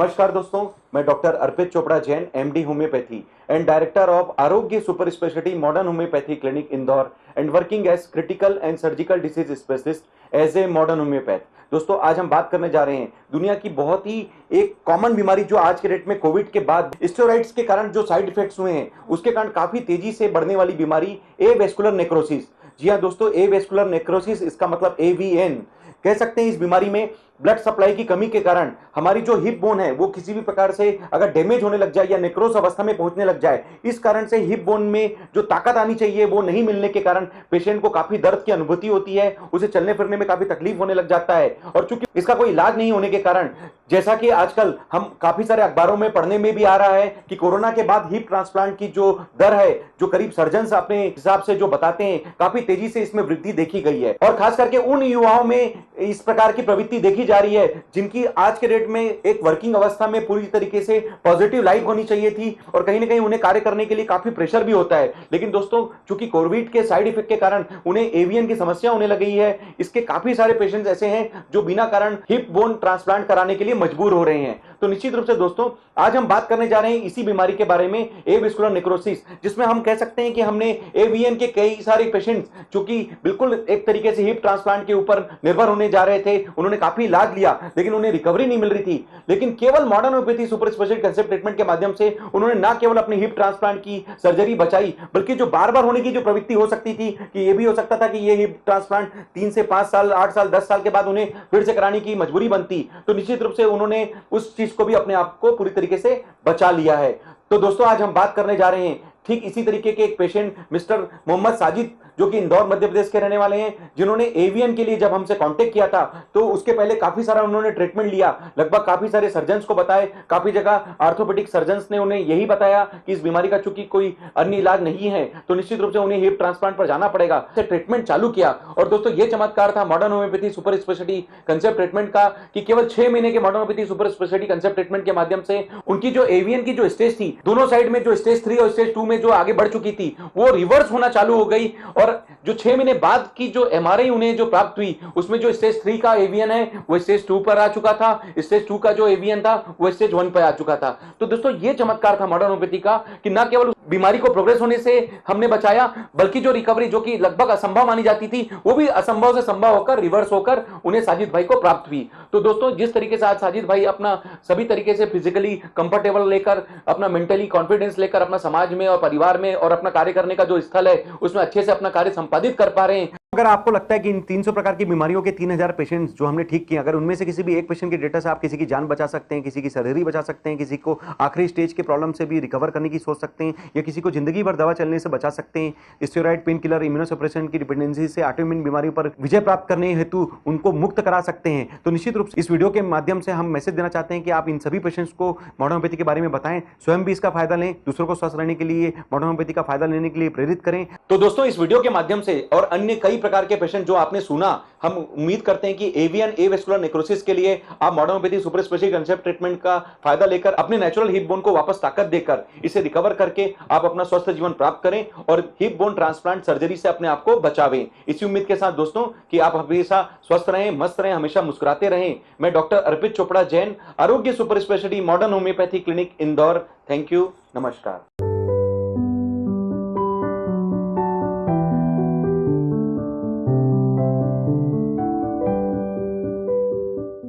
नमस्कार दोस्तों, मैं doctor Arpit Chopra Jain, MD homeopathy and director of Arogya super speciality modern homeopathy clinic Indore and working as critical and surgical disease specialist as a modern homeopath. दोस्तों, आज हम बात करने जा रहे हैं दुनिया की बहुत ही एक कॉमन बीमारी जो आज के डेट में कोविड के बाद स्टेरॉइड्स के कारण जो साइड इफेक्ट्स हुए हैं उसके कारण काफी तेजी से बढ़ने वाली बीमारी एवेस्कुलर नेक्रोसिस। जी हाँ दोस्तों, एवेस्कुलर नेक्रोसिस, इसका मतलब एवीएन कह सकते हैं। इस बीमारी में ब्लड सप्लाई की कमी के कारण हमारी जो हिप बोन है वो किसी भी प्रकार से अगर डैमेज होने लग जाए या नेक्रोस अवस्था में पहुंचने लग जाए, इस कारण से हिप बोन में जो ताकत आनी चाहिए वो नहीं मिलने के कारण पेशेंट को काफी दर्द की अनुभूति होती है, उसे चलने फिरने में काफी तकलीफ होने लग जाता है। और चूंकि इसका कोई इलाज नहीं होने के कारण, जैसा कि आजकल हम काफी सारे अखबारों में पढ़ने में भी आ रहा है कि कोरोना के बाद हिप ट्रांसप्लांट की जो दर है, जो करीब सर्जन अपने हिसाब से जो बताते हैं, काफी तेजी से इसमें वृद्धि देखी गई है। और खास करके उन युवाओं में इस प्रकार की प्रवृत्ति देखी जा रही है जिनकी आज के डेट में एक वर्किंग अवस्था में पूरी तरीके से पॉजिटिव लाइफ होनी चाहिए थी और कहीं ना कहीं उन्हें कार्य करने के लिए काफी प्रेशर भी होता है। लेकिन दोस्तों, चूंकि कोविड के साइड इफेक्ट के कारण उन्हें एवीएन की समस्या होने लगी है। इसके काफी सारे पेशेंट्स ऐसे हैं जो बिना कारण हिप बोन ट्रांसप्लांट कराने के लिए मजबूर हो रहे हैं। तो निश्चित रूप से दोस्तों, आज हम बात करने जा रहे हैं इसी बीमारी के बारे में, एवेस्कुलर नेक्रोसिस, जिसमें हम कह सकते हैं कि हमने एवीएन के कई सारे पेशेंट्स जो कि बिल्कुल एक तरीके से हिप ट्रांसप्लांट के ऊपर निर्भर होने जा रहे थे, उन्होंने काफी इलाज लिया लेकिन उन्हें रिकवरी नहीं मिल रही थी। लेकिन केवल modern homeopathy super speciality concept treatment के माध्यम से उन्होंने ना केवल अपनी हिप ट्रांसप्लांट की सर्जरी बचाई, बल्कि जो बार बार होने की जो प्रवृत्ति हो सकती थी कि यह भी हो सकता था कि यह हिप ट्रांसप्लांट 3 से 5 साल, 8 साल, 10 साल के बाद उन्हें फिर से कराने की मजबूरी बनती, तो निश्चित रूप से उन्होंने उस चीज को भी अपने आप को पूरी तरीके से बचा लिया है। तो दोस्तों, आज हम बात करने जा रहे हैं ठीक इसी तरीके के एक पेशेंट मिस्टर मोहम्मद साजिद, जो कि इंदौर मध्य प्रदेश के रहने वाले हैं, जिन्होंने एवीएन के लिए जब हमसे कांटेक्ट किया था तो उसके पहले काफी सारा उन्होंने ट्रीटमेंट लिया, लगभग काफी सारे सर्जन्स को बताए, काफी जगह आर्थोपेडिक सर्जन्स ने उन्हें यही बताया कि इस बीमारी का चूंकि कोई अन्य इलाज नहीं है तो निश्चित रूप से उन्हें हिप ट्रांसप्लांट पर जाना पड़ेगा। ट्रीटमेंट चालू किया और दोस्तों, ये चमत्कार था modern homeopathy super speciality concept treatment का कि केवल 6 महीने के modern homeopathy super speciality concept treatment के माध्यम से उनकी जो एवीएन की जो स्टेज थी, दोनों साइड में जो स्टेज 3 और स्टेज 2 में जो आगे बढ़ चुकी थी, वो रिवर्स होना चालू हो गई। और जो 6 महीने बाद की जो एमआरआई उन्हें जो प्राप्त हुई, उसमें जो स्टेज 3 का एवीएन है वो स्टेज 2 पर आ चुका था, स्टेज 2 का जो एवीएन था वो स्टेज 1 पर आ चुका था। तो दोस्तों, ये चमत्कार था मॉडर्न होम्योपैथी का कि ना केवल बीमारी को प्रोग्रेस होने से हमने बचाया, बल्कि जो रिकवरी जो कि लगभग असंभव मानी जाती थी, वो भी असंभव से संभव होकर रिवर्स होकर उन्हें साजिद भाई को प्राप्त हुई। तो दोस्तों, जिस तरीके से आज साजिद भाई अपना सभी तरीके से फिजिकली कंफर्टेबल लेकर, अपना मेंटली कॉन्फिडेंस लेकर अपना समाज में और परिवार में और अपना कार्य करने का जो स्थल है उसमें अच्छे से अपना कार्य संपादित कर पा रहे हैं। अगर आपको लगता है कि इन 300 प्रकार की बीमारियों के 3000 पेशेंट्स जो हमने ठीक किए, अगर उनमें से किसी भी एक पेशेंट के डेटा से आप किसी की जान बचा सकते हैं, किसी की सर्जरी बचा सकते हैं, किसी को आखिरी स्टेज के प्रॉब्लम से भी रिकवर करने की सोच सकते हैं, या किसी को जिंदगी भर दवा चलने से बचा सकते हैं, स्टेरॉइड, पेन किलर, इम्यूनोसप्रेशन की डिपेंडेंसी से ऑटोइम्यून बीमारियों पर विजय प्राप्त करने हेतु उनको मुक्त करा सकते हैं, तो निश्चित रूप से इस वीडियो के माध्यम से हम मैसेज देना चाहते हैं कि आप इन सभी पेशेंट्स को मॉडर्न होम्योपैथी के बारे में बताएं, स्वयं भी इसका फायदा लें, दूसरों को स्वस्थ रहने के लिए मॉडर्न होम्योपैथी का फायदा लेने के लिए प्रेरित करें। तो दोस्तों, इस वीडियो के माध्यम से और अन्य कई प्रकार के पेशेंट जो आपने सुना, हम उम्मीद करते हैं कि एवीएन एवेस्कुलर नेक्रोसिस के लिए आप modern homeopathy super speciality concept treatment का फायदा लेकर अपने नेचुरल हिप बोन को वापस ताकत देकर इसे रिकवर करके आप अपना स्वस्थ जीवन प्राप्त करें और हिप बोन ट्रांसप्लांट सर्जरी से अपने आप को बचावें। इसी उम्मीद के साथ दोस्तों कि आप हमेशा स्वस्थ रहें, मस्त रहें, हमेशा मुस्कुराते रहें। मैं डॉक्टर अर्पित चोपड़ा जैन, आरोग्य super speciality modern homeopathy clinic Indore. Thank you, नमस्कार।